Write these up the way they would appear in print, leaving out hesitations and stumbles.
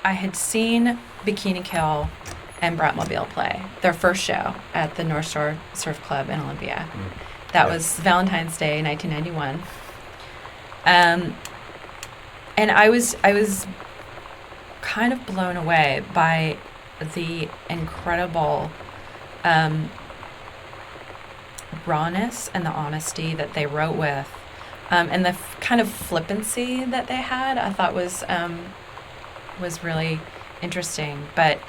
I had seen Bikini Kill and Bratmobile play their first show at the North Shore Surf Club in Olympia. That was Valentine's Day, 1991. And I was kind of blown away by the incredible rawness and the honesty that they wrote with, and the kind of flippancy that they had. I thought was really interesting. But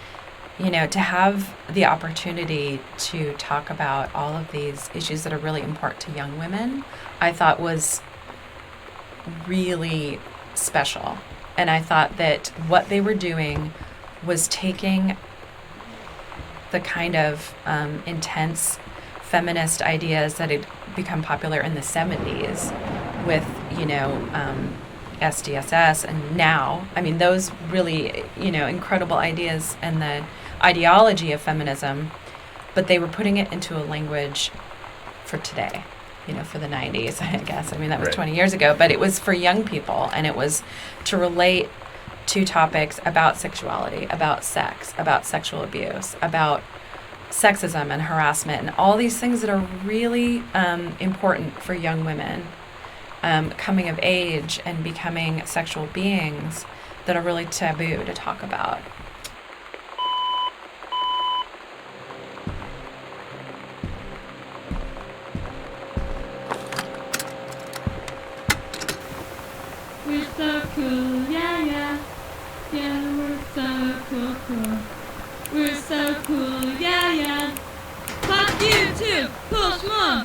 to have the opportunity to talk about all of these issues that are really important to young women, I thought was really special. And I thought that what they were doing was taking the kind of intense feminist ideas that had become popular in the 70s with, SDSS, and now, those really, incredible ideas and the ideology of feminism, but they were putting it into a language for today, for the 90s, I guess. That was 20 years ago, but it was for young people, and it was to relate to topics about sexuality, about sex, about sexual abuse, about sexism and harassment, and all these things that are really important for young women coming of age and becoming sexual beings that are really taboo to talk about. We're so cool, yeah, yeah. Yeah, we're so cool, cool. We're so cool, yeah, yeah. Fuck you too, cool schmuck.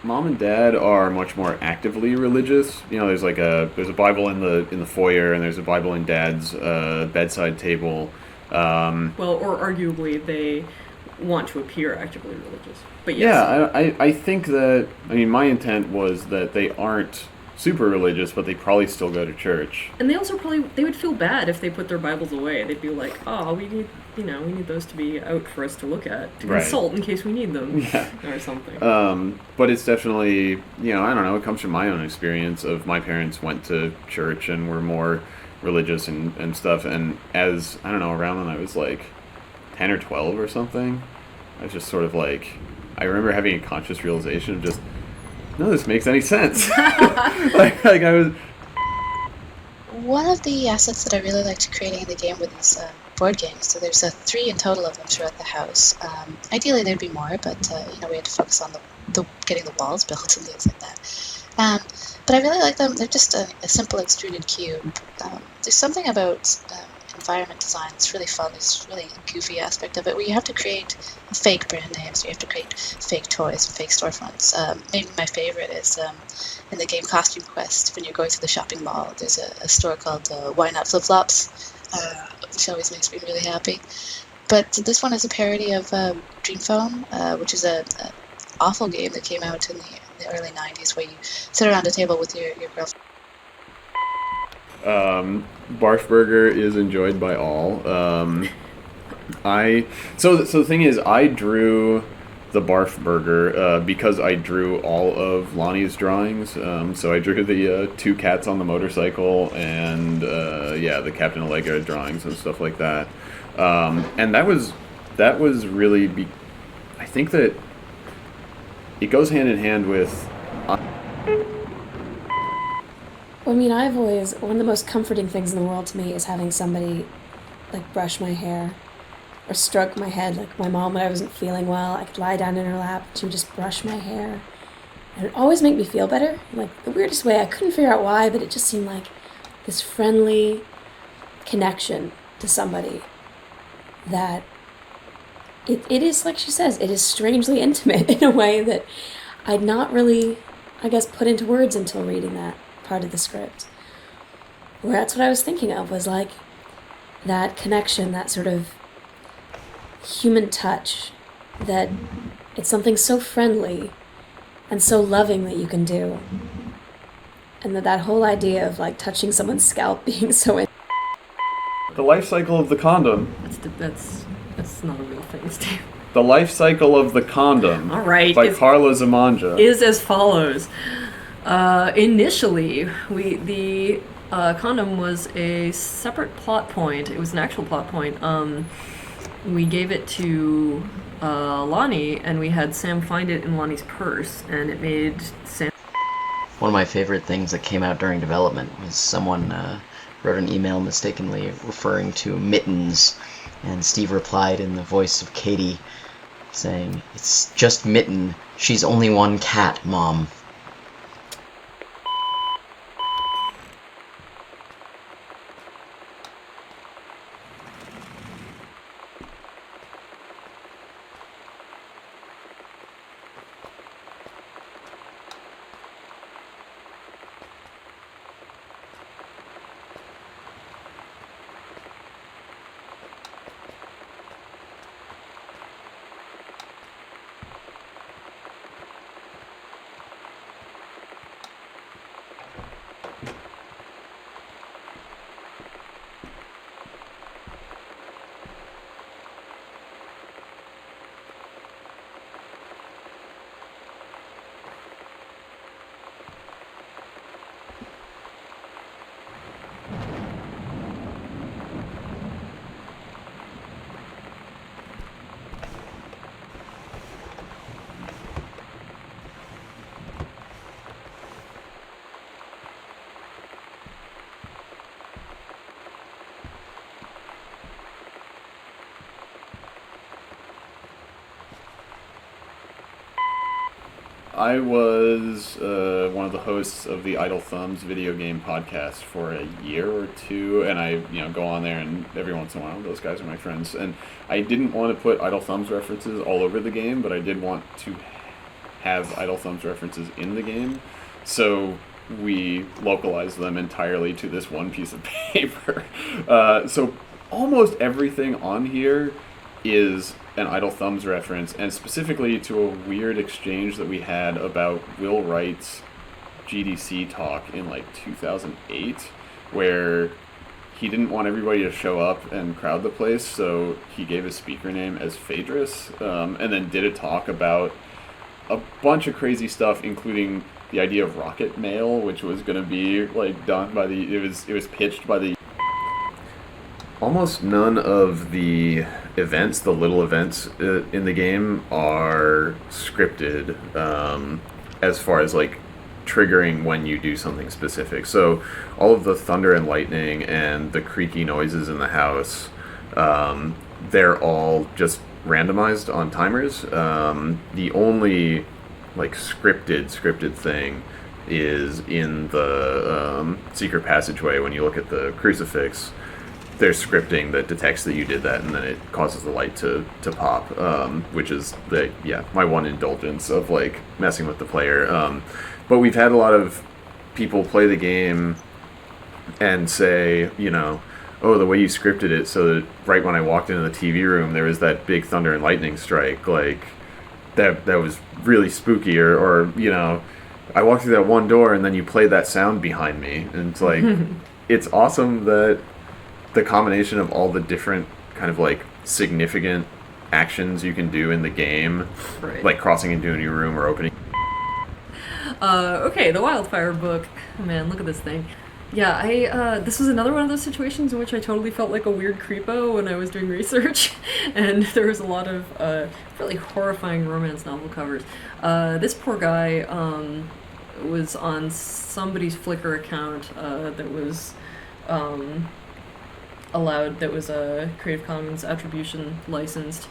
Mom and Dad are much more actively religious. There's a Bible in the foyer, and there's a Bible in Dad's bedside table. Or arguably they want to appear actively religious. But yes. Yeah, I think that, my intent was that they aren't super religious, but they probably still go to church. And they also they would feel bad if they put their Bibles away. They'd be like, oh, we need those to be out for us to look at, to consult in case we need them, or something. But it's definitely, I don't know, it comes from my own experience of my parents went to church and were more religious and stuff, and as, I don't know, around when I was like 10 or 12 or something, I was just sort of like, I remember having a conscious realization of just, none of this makes any sense. like I was... One of the assets that I really liked creating in the game with these board games, so there's 3 in total of them throughout the house. Ideally there'd be more, but we had to focus on the getting the walls built and things like that. But I really like them. They're just a simple extruded cube. There's something about environment design that's really fun. There's really a goofy aspect of it where you have to create fake brand names. You have to create fake toys and fake storefronts. Maybe my favorite is in the game Costume Quest, when you're going through the shopping mall, there's a store called Why Not Flip Flops, which always makes me really happy. But this one is a parody of Dream Phone, which is an awful game that came out in the early 90s where you sit around a table with your girlfriend. Barf Burger is enjoyed by all. So the thing is, I drew the Barf Burger because I drew all of Lonnie's drawings. So I drew the 2 cats on the motorcycle and the Captain Allegra drawings and stuff like that. And that was really I think that it goes hand in hand with. I've always, one of the most comforting things in the world to me is having somebody, brush my hair or stroke my head. Like, my mom, when I wasn't feeling well, I could lie down in her lap and she would just brush my hair. And it would always make me feel better. The weirdest way, I couldn't figure out why, but it just seemed like this friendly connection to somebody that it is, like she says, it is strangely intimate in a way that I'd not really, put into words until reading that part of the script. Where that's what I was thinking of, was that connection, that sort of human touch that It's something so friendly and so loving that you can do. And that whole idea of like touching someone's scalp being so The life cycle of the condom. That's not a real thing, Steve. The life cycle of the condom. All right. By Carla Zamanja. Is as follows. Initially, the condom was a separate plot point. It was an actual plot point. We gave it to Lonnie, and we had Sam find it in Lonnie's purse, and it made Sam... One of my favorite things that came out during development was someone wrote an email mistakenly referring to mittens, and Steve replied in the voice of Katie, saying, "It's just Mitten. She's only one cat, Mom." I was one of the hosts of the Idle Thumbs video game podcast for a year or two, and I go on there, and every once in a while, those guys are my friends. And I didn't want to put Idle Thumbs references all over the game, but I did want to have Idle Thumbs references in the game, so we localized them entirely to this one piece of paper. So almost everything on here is an Idle Thumbs reference, and specifically to a weird exchange that we had about Will Wright's GDC talk in like 2008, where he didn't want everybody to show up and crowd the place, so he gave his speaker name as Phaedrus, and then did a talk about a bunch of crazy stuff, including the idea of rocket mail, which was going to be like done by it was pitched by the... Almost none of the events, the little events in the game, are scripted as far as like triggering when you do something specific. So all of the thunder and lightning and the creaky noises in the house, they're all just randomized on timers. The only like scripted thing is in the secret passageway. When you look at the crucifix, there's scripting that detects that you did that, and then it causes the light to pop, which is my one indulgence of like messing with the player. But we've had a lot of people play the game and say, oh, the way you scripted it so that right when I walked into the TV room there was that big thunder and lightning strike, like that was really spooky, or I walked through that one door and then you played that sound behind me, and it's like it's awesome that the combination of all the different kind of like significant actions you can do in the game, right, like crossing into a new room or opening. Okay, the Wildfire book. Man, look at this thing. Yeah, this was another one of those situations in which I totally felt like a weird creepo when I was doing research, and there was a lot of really horrifying romance novel covers. This poor guy was on somebody's Flickr account that was allowed, that was a Creative Commons attribution licensed,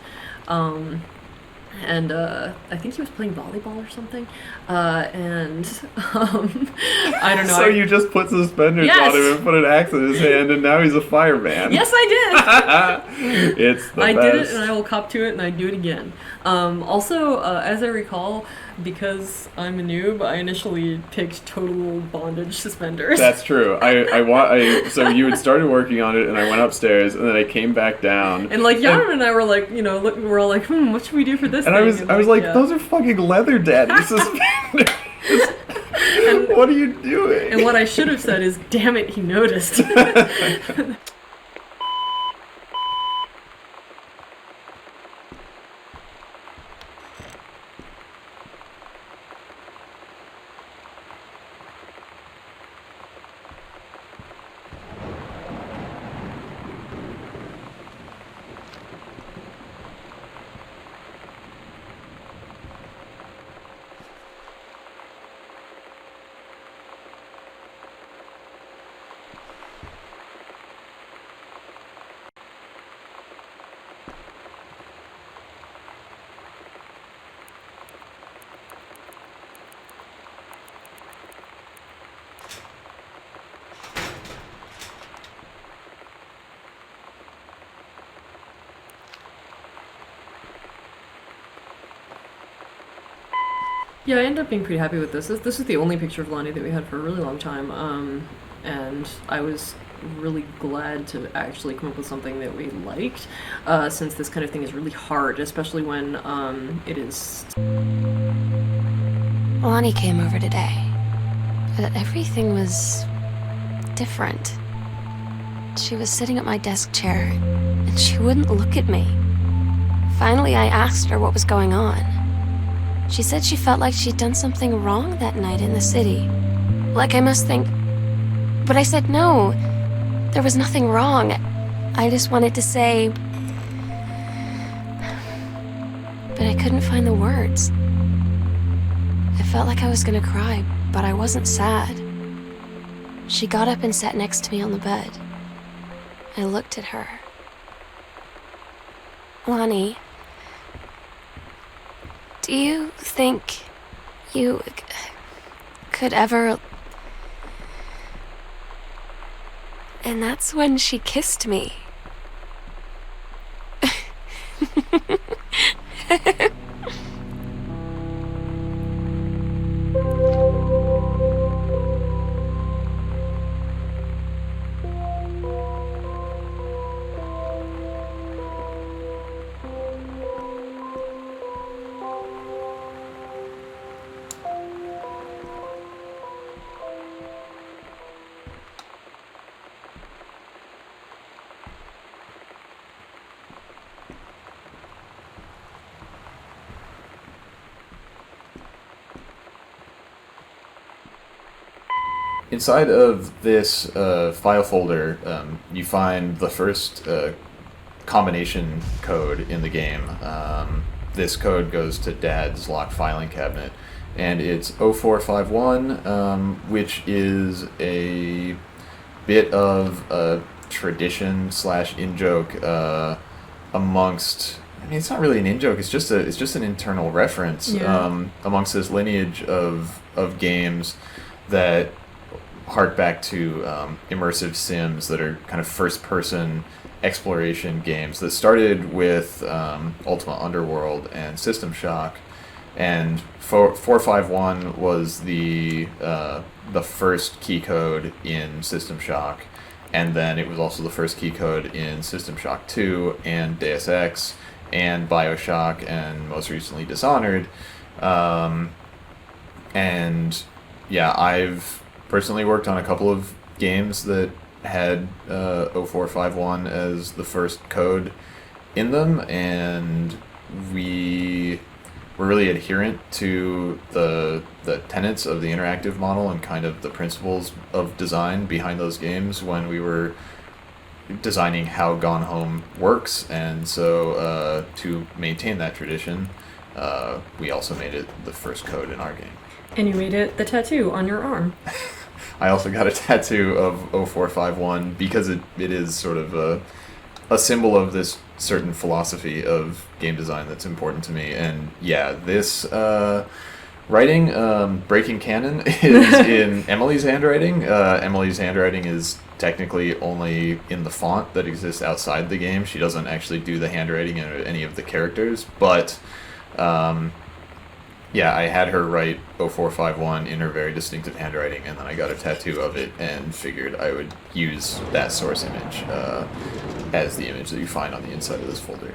and I think he was playing volleyball or something, and I don't know. So you just put suspenders on him and put an axe in his hand, and now he's a fireman. Yes, I did. It's the I best. did it, and I will cop to it, and I do it again. Also, as I recall, because I'm a noob, I initially picked total bondage suspenders. That's true. So you had started working on it, and I went upstairs, and then I came back down. And like Yara and I were like, we're all like, what should we do for this? And thing? I was like, yeah. those are fucking leather daddy suspenders. What are you doing? And what I should have said is, damn it, he noticed. Yeah, I ended up being pretty happy with this. This is the only picture of Lonnie that we had for a really long time, and I was really glad to actually come up with something that we liked, since this kind of thing is really hard, especially when it is... Lonnie came over today, but everything was different. She was sitting at my desk chair, and she wouldn't look at me. Finally, I asked her what was going on. She said she felt like she'd done something wrong that night in the city. Like I must think... But I said no. There was nothing wrong. I just wanted to say... But I couldn't find the words. I felt like I was gonna cry, but I wasn't sad. She got up and sat next to me on the bed. I looked at her. Lonnie... Do you think you could ever... And that's when she kissed me. Inside of this file folder, you find the first combination code in the game. This code goes to Dad's locked filing cabinet, and it's 0451, which is a bit of a tradition / in-joke amongst... I mean, it's not really an in-joke. It's just an internal reference amongst this lineage of games that hark back to immersive sims that are kind of first-person exploration games that started with Ultima Underworld and System Shock, and 451 was the first key code in System Shock, and then it was also the first key code in System Shock 2 and Deus Ex and BioShock and most recently Dishonored, and yeah, I've personally worked on a couple of games that had 0451 as the first code in them, and we were really adherent to the tenets of the interactive model and kind of the principles of design behind those games when we were designing how Gone Home works, and so to maintain that tradition, we also made it the first code in our game. And you made it the tattoo on your arm. I also got a tattoo of 0451 because it is sort of a symbol of this certain philosophy of game design that's important to me. And yeah, this writing, breaking canon, is in Emily's handwriting. Emily's handwriting is technically only in the font that exists outside the game. She doesn't actually do the handwriting in any of the characters, but yeah, I had her write 0451 in her very distinctive handwriting, and then I got a tattoo of it and figured I would use that source image as the image that you find on the inside of this folder here.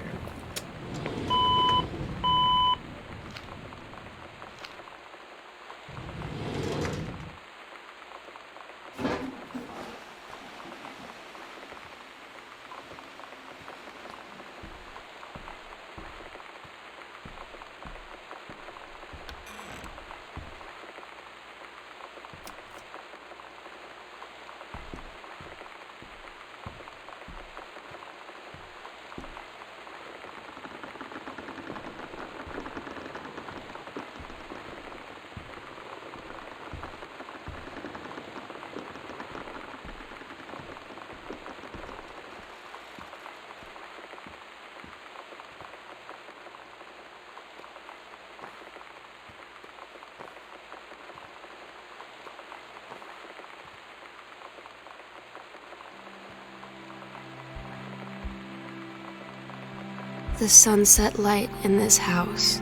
The sunset light in this house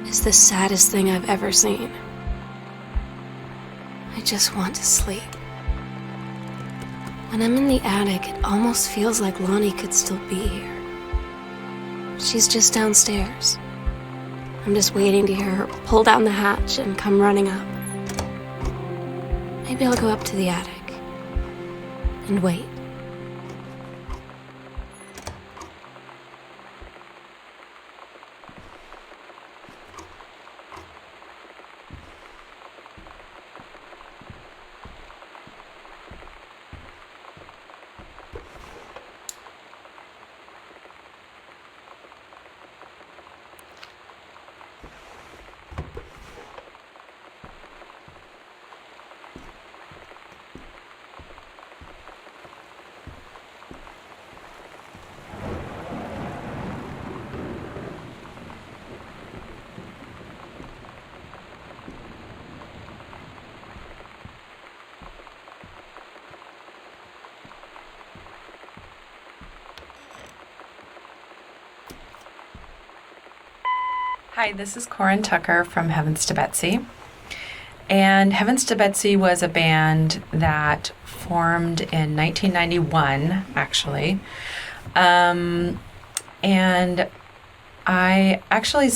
is the saddest thing I've ever seen. I just want to sleep. When I'm in the attic, it almost feels like Lonnie could still be here. She's just downstairs. I'm just waiting to hear her pull down the hatch and come running up. Maybe I'll go up to the attic and wait. Hi, this is Corin Tucker from Heavens to Betsy. And Heavens to Betsy was a band that formed in 1991, actually. And I actually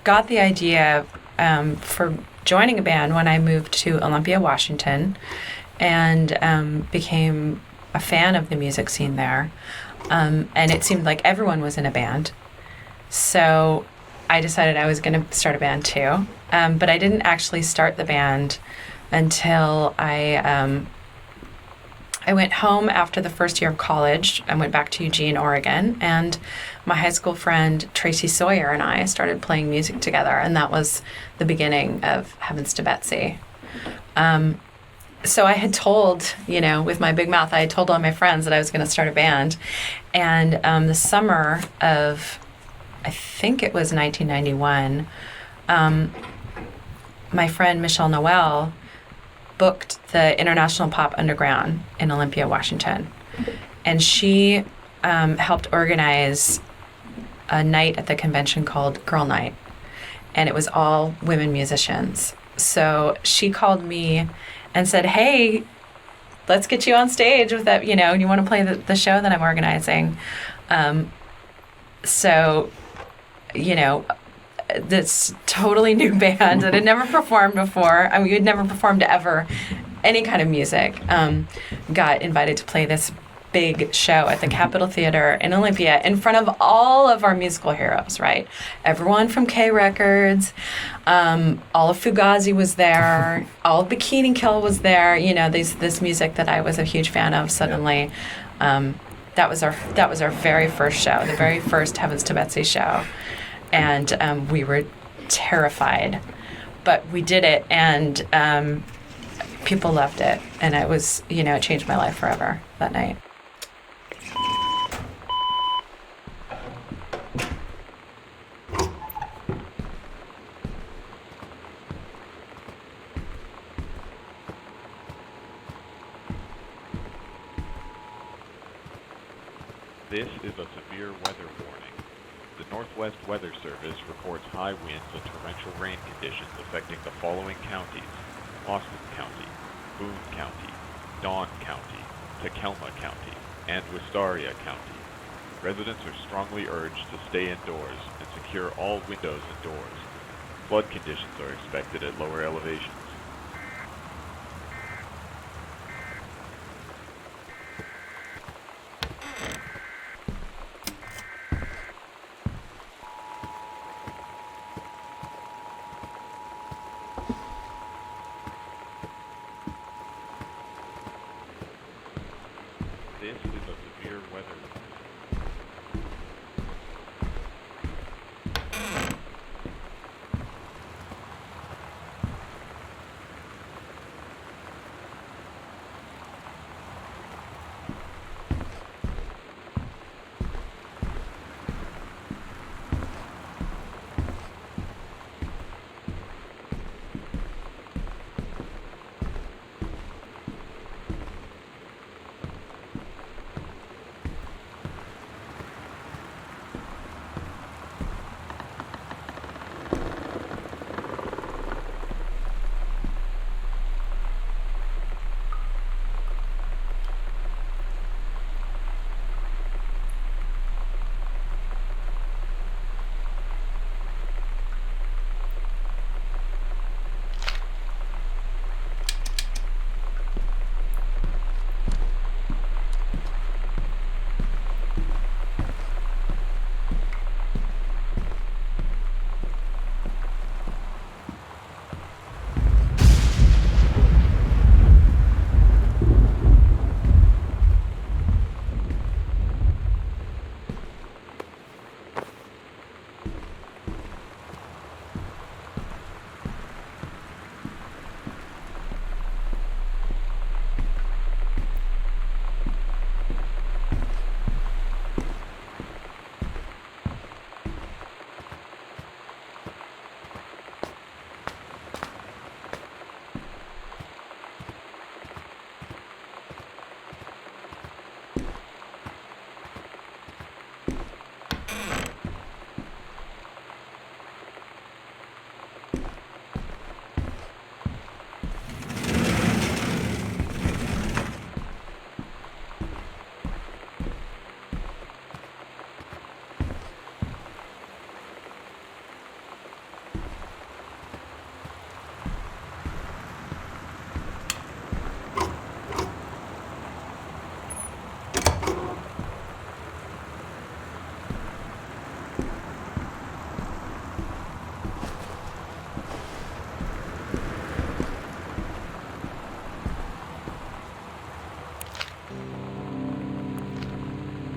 got the idea for joining a band when I moved to Olympia, Washington, and became a fan of the music scene there. And it seemed like everyone was in a band. So I decided I was going to start a band too, but I didn't actually start the band until I went home after the first year of college. I went back to Eugene, Oregon, and my high school friend Tracy Sawyer and I started playing music together, and that was the beginning of Heavens to Betsy. So I had told, with my big mouth, I had told all my friends that I was going to start a band, and the summer of, I think it was 1991, my friend Michelle Noel booked the International Pop Underground in Olympia, Washington. And she helped organize a night at the convention called Girl Night. And it was all women musicians. So she called me and said, hey, let's get you on stage with that, you want to play the show that I'm organizing. This totally new band that had never performed before. I mean, we had never performed ever any kind of music. Got invited to play this big show at the Capitol Theater in Olympia in front of all of our musical heroes, right? Everyone from K Records, all of Fugazi was there, all of Bikini Kill was there. This music that I was a huge fan of suddenly. That was our very first show, the very first Heavens to Betsy show. And we were terrified, but we did it, and people loved it, and it was, it changed my life forever that night. This is a severe weather warning. The Northwest Weather Service reports high winds and torrential rain conditions affecting the following counties: Austin County, Boone County, Dawn County, Takelma County, and Wistaria County. Residents are strongly urged to stay indoors and secure all windows and doors. Flood conditions are expected at lower elevations. This is a severe weather warning.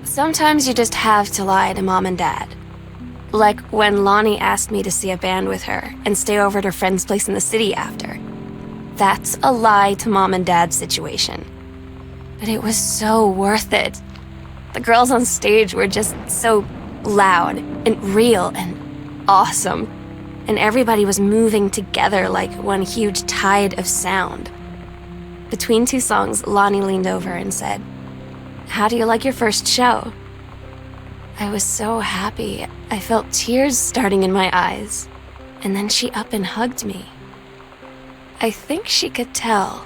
Sometimes you just have to lie to Mom and Dad. Like when Lonnie asked me to see a band with her and stay over at her friend's place in the city after. That's a lie to Mom and Dad situation. But it was so worth it. The girls on stage were just so loud and real and awesome. And everybody was moving together like one huge tide of sound. Between two songs, Lonnie leaned over and said, "How do you like your first show?" I was so happy. I felt tears starting in my eyes. And then she up and hugged me. I think she could tell.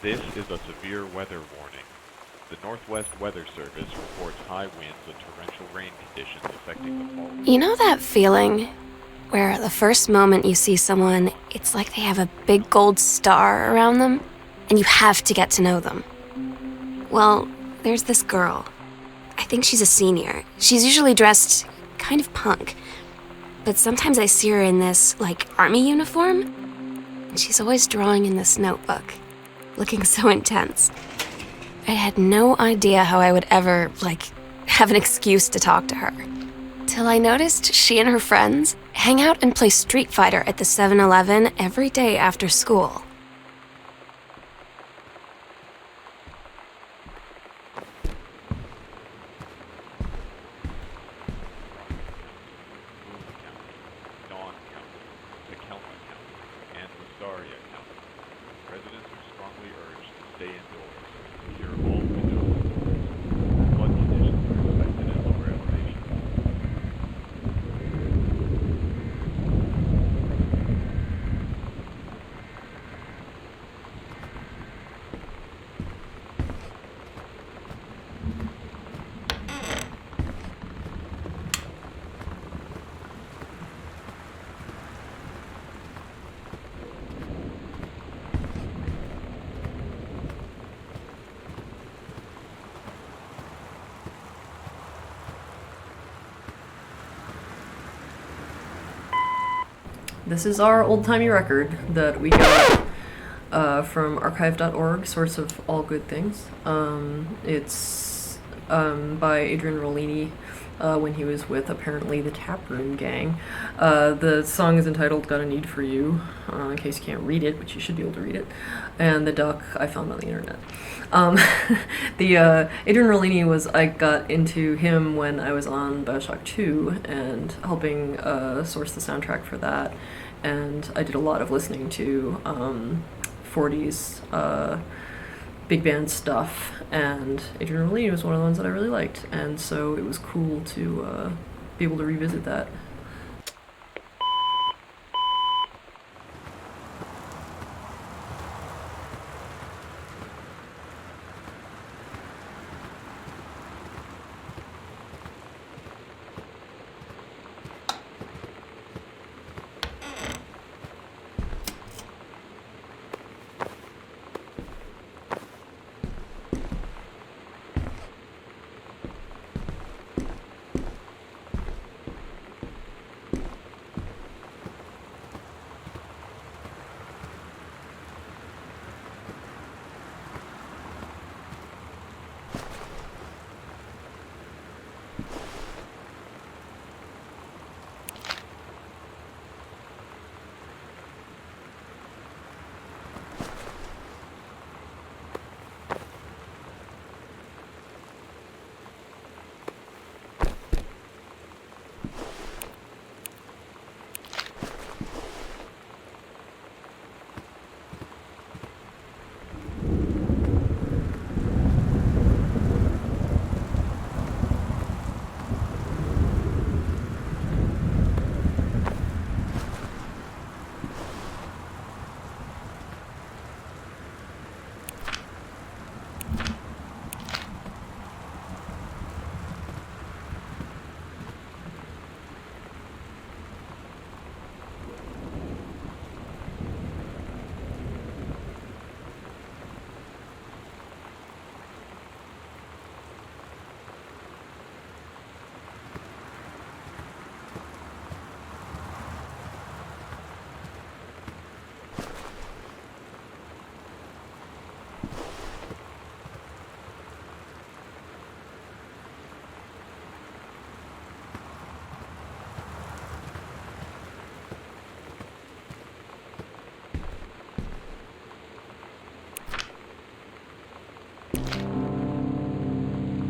This is a severe weather warning. The Northwest Weather Service reports high winds and torrential rain conditions affecting the following. You know that feeling where the first moment you see someone, it's like they have a big gold star around them, and you have to get to know them? Well, There's this girl. I think she's a senior. She's usually dressed kind of punk. But sometimes I see her in this, army uniform. And she's always drawing in this notebook, looking so intense. I had no idea how I would ever, have an excuse to talk to her. Till I noticed she and her friends hang out and play Street Fighter at the 7-Eleven every day after school. Dawn County, Takelma County, and Visaria County. Residents are strongly urged to stay indoors, secure all windows and doors. Flood conditions are expected at lower elevations. This is our old-timey record that we got from archive.org, source of all good things. It's by Adrian Rollini when he was with, apparently, the Taproom Gang. The song is entitled Got a Need for You, in case you can't read it, which you should be able to read it. And the duck I found on the internet. Adrian Rollini I got into him when I was on Bioshock 2 and helping source the soundtrack for that. And I did a lot of listening to 40s big band stuff, and Adrian Rollini was one of the ones that I really liked, and so it was cool to be able to revisit that.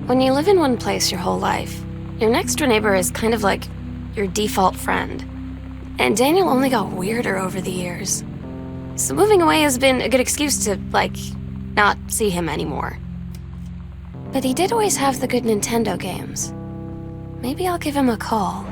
When you live in one place your whole life, your next door neighbor is kind of like your default friend. And Daniel only got weirder over the years. So moving away has been a good excuse to, not see him anymore. But he did always have the good Nintendo games. Maybe I'll give him a call.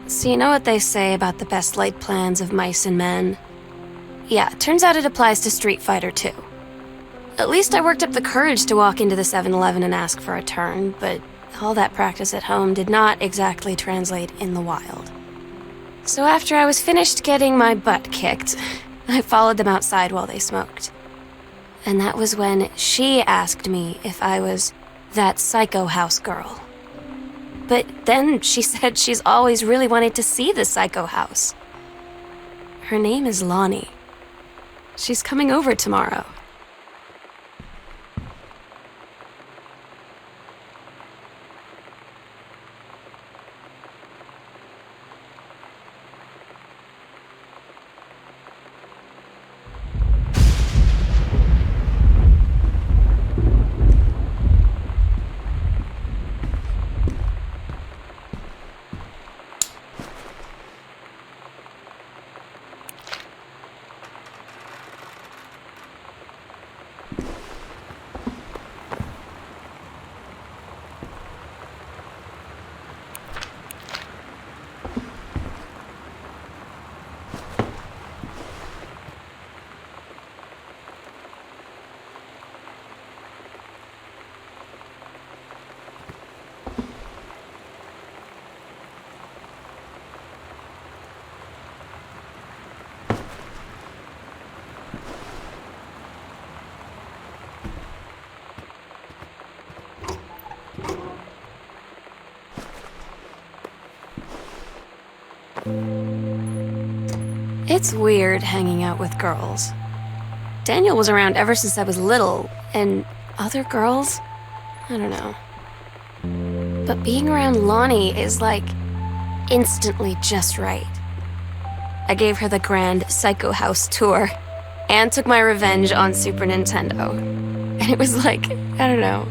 So you know what they say about the best laid plans of mice and men? Yeah, turns out it applies to Street Fighter too. At least I worked up the courage to walk into the 7-Eleven and ask for a turn, but all that practice at home did not exactly translate in the wild. So after I was finished getting my butt kicked, I followed them outside while they smoked. And that was when she asked me if I was that psycho house girl. But then she said she's always really wanted to see the psycho house. Her name is Lonnie. She's coming over tomorrow. It's weird hanging out with girls. Daniel was around ever since I was little, and other girls? I don't know. But being around Lonnie is like instantly just right. I gave her the grand Psycho House tour and took my revenge on Super Nintendo. And it was like, I don't know,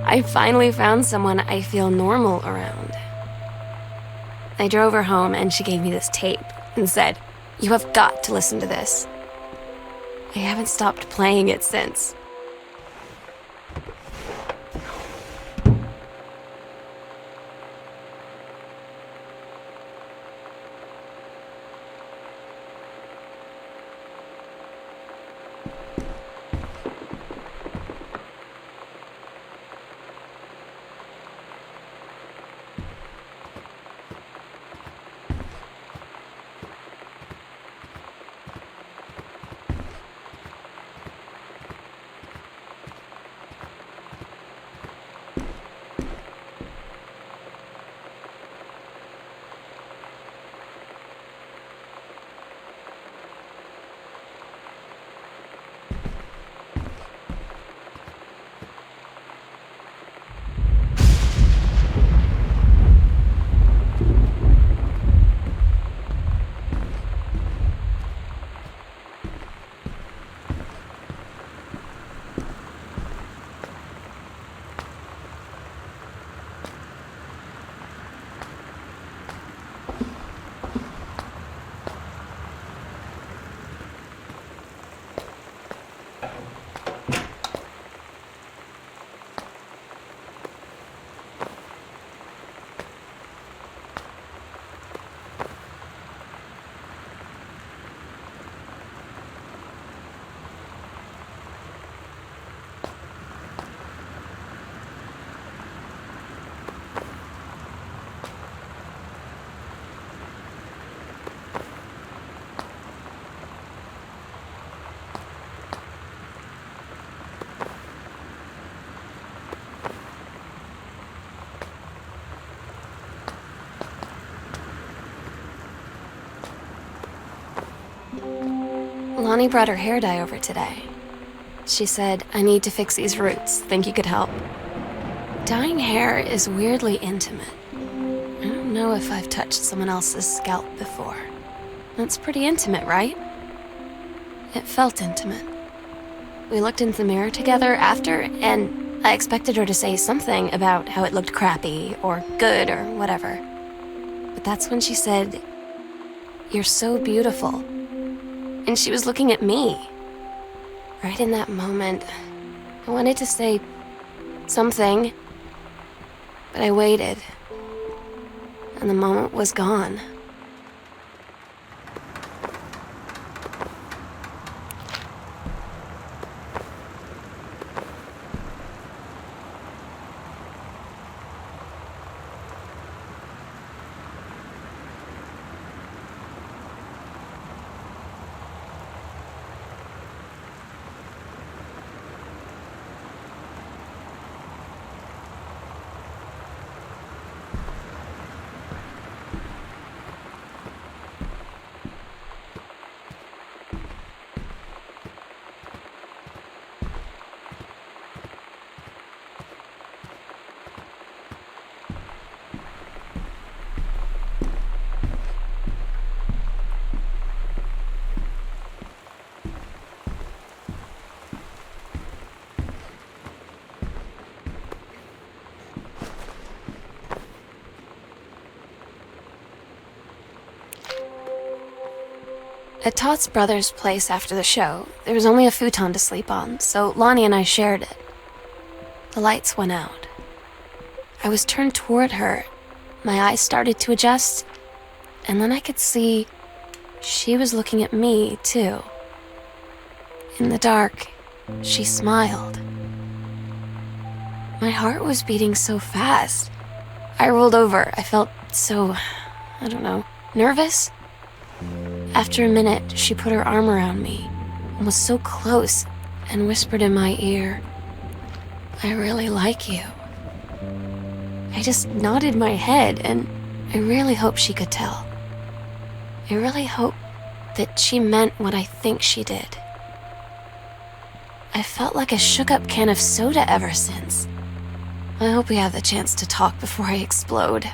I finally found someone I feel normal around. I drove her home and she gave me this tape and said, "You have got to listen to this." I haven't stopped playing it since. Lonnie brought her hair dye over today. She said, "I need to fix these roots. Think you could help?" Dyeing hair is weirdly intimate. I don't know if I've touched someone else's scalp before. That's pretty intimate, right? It felt intimate. We looked in the mirror together after, and I expected her to say something about how it looked crappy or good or whatever. But that's when she said, "You're so beautiful." And she was looking at me. Right in that moment, I wanted to say something, but I waited. and the moment was gone. At Todd's brother's place after the show, there was only a futon to sleep on, so Lonnie and I shared it. The lights went out. I was turned toward her. My eyes started to adjust, and then I could see she was looking at me, too. In the dark, she smiled. My heart was beating so fast. I rolled over. I felt so, nervous. After a minute, she put her arm around me and was so close and whispered in my ear, "I really like you." I just nodded my head, and I really hope she could tell. I really hope that she meant what I think she did. I felt like a shook-up can of soda ever since. I hope we have the chance to talk before I explode.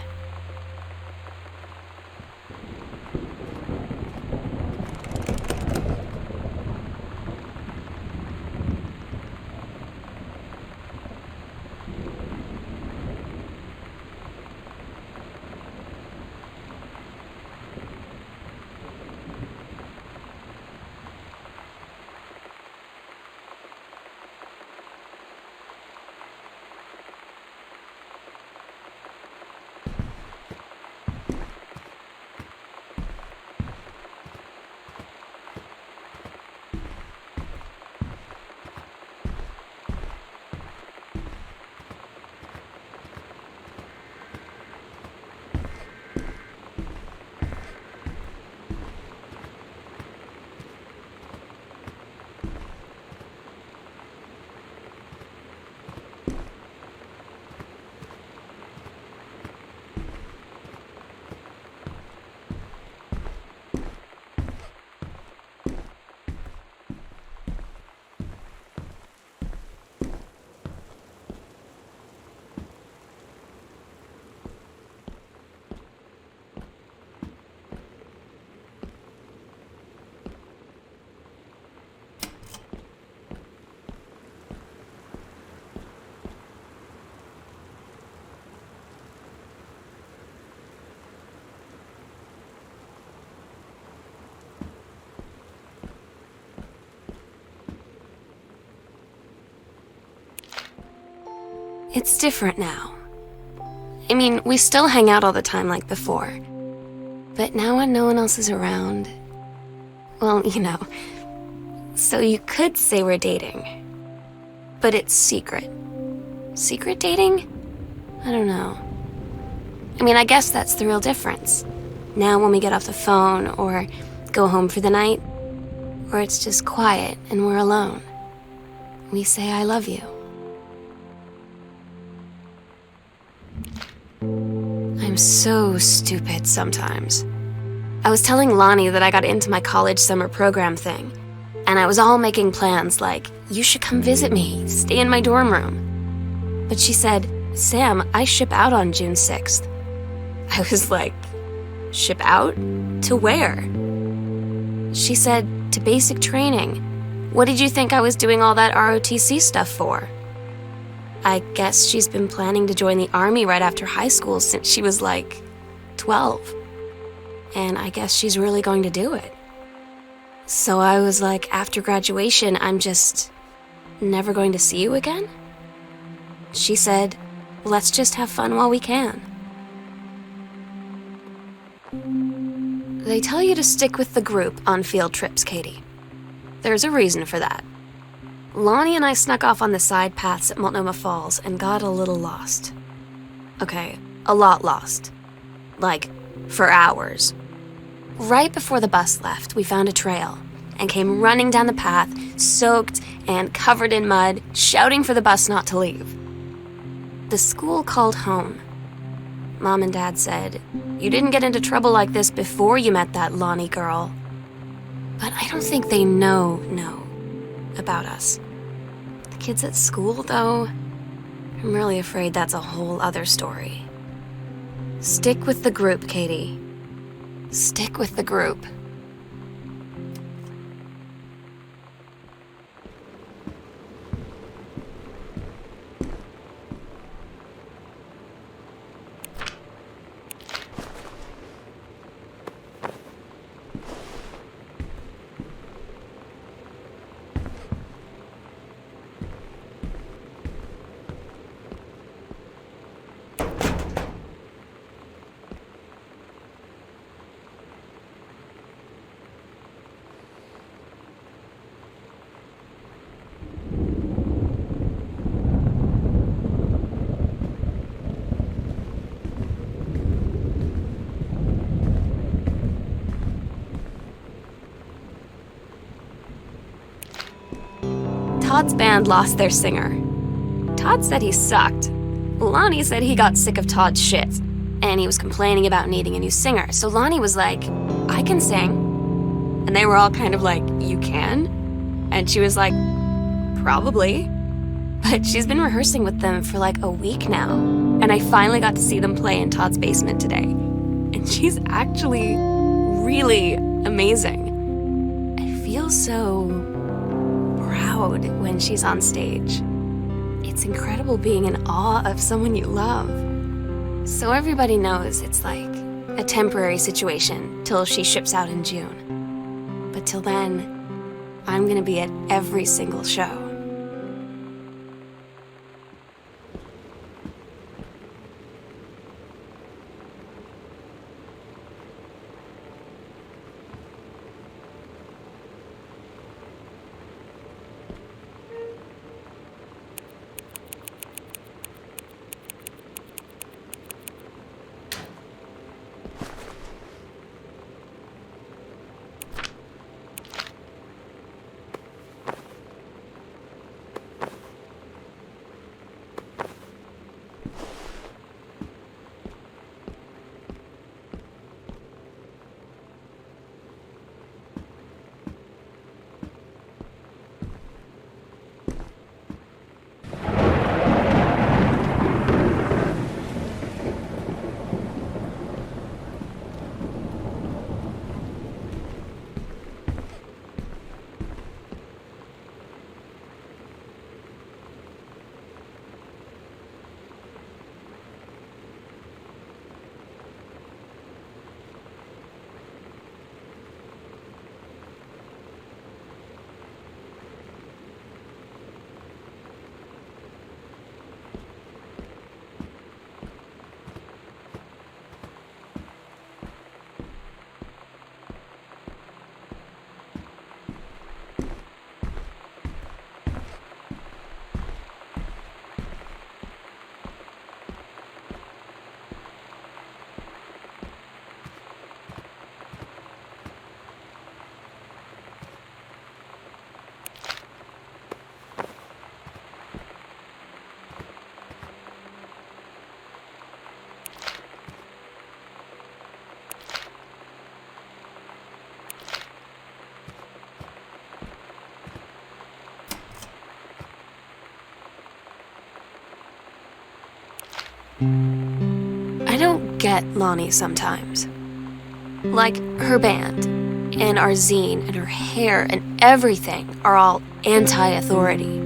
It's different now. I mean, we still hang out all the time like before. But now when no one else is around, well, So you could say we're dating. But it's secret. Secret dating? I don't know. I mean, I guess that's the real difference. Now when we get off the phone or go home for the night, or it's just quiet and we're alone, we say I love you. I'm so stupid sometimes. I was telling Lonnie that I got into my college summer program thing, and I was all making plans like, you should come visit me, stay in my dorm room. But she said, Sam, I ship out on June 6th. I was like, ship out? To where? She said, to basic training. What did you think I was doing all that ROTC stuff for? I guess she's been planning to join the army right after high school since she was like 12. And I guess she's really going to do it. So I was like, after graduation, I'm just never going to see you again? She said, let's just have fun while we can. They tell you to stick with the group on field trips, Katie. There's a reason for that. Lonnie and I snuck off on the side paths at Multnomah Falls and got a little lost. Okay, a lot lost. Like, for hours. Right before the bus left, we found a trail and came running down the path, soaked and covered in mud, shouting for the bus not to leave. The school called home. Mom and Dad said, "You didn't get into trouble like this before you met that Lonnie girl." But I don't think they know about us. The kids at school, though, I'm really afraid that's a whole other story. Stick with the group, Katie. Stick with the group. Todd's band lost their singer. Todd said he sucked. Lonnie said he got sick of Todd's shit, and he was complaining about needing a new singer. So Lonnie was like, "I can sing." And they were all kind of like, "You can?" And she was like, "Probably." But she's been rehearsing with them for like a week now. And I finally got to see them play in Todd's basement today. And she's actually really amazing. I feel so proud when she's on stage. It's incredible being in awe of someone you love. So everybody knows it's like a temporary situation till she ships out in June. But till then, I'm gonna be at every single show. I don't get Lonnie sometimes. Like, her band, and our zine, and her hair, and everything are all anti-authority.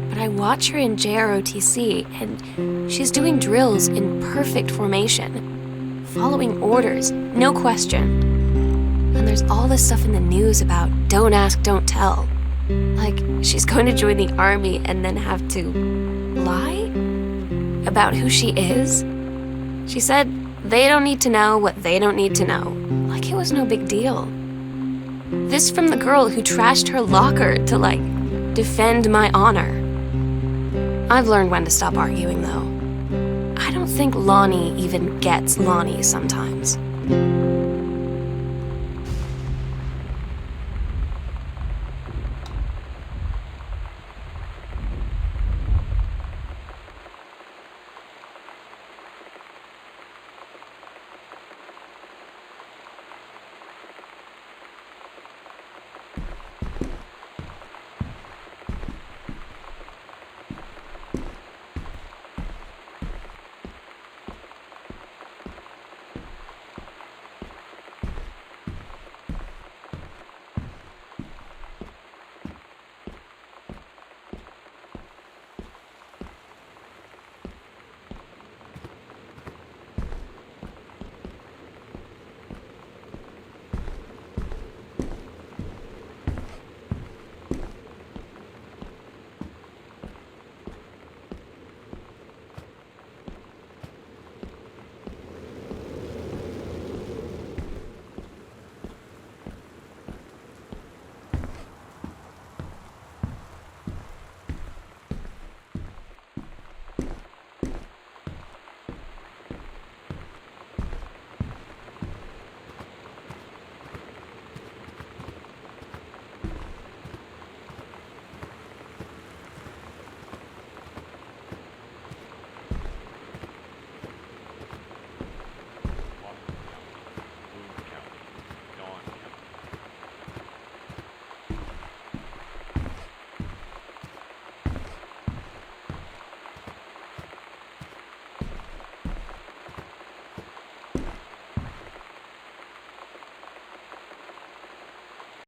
But I watch her in JROTC, and she's doing drills in perfect formation, following orders, no question. And there's all this stuff in the news about don't ask, don't tell. Like, she's going to join the army and then have to lie about who she is. She said They don't need to know what they don't need to know. Like it was no big deal. This from the girl who trashed her locker to, like, defend my honor. I've learned when to stop arguing, though. I don't think Lonnie even gets Lonnie sometimes.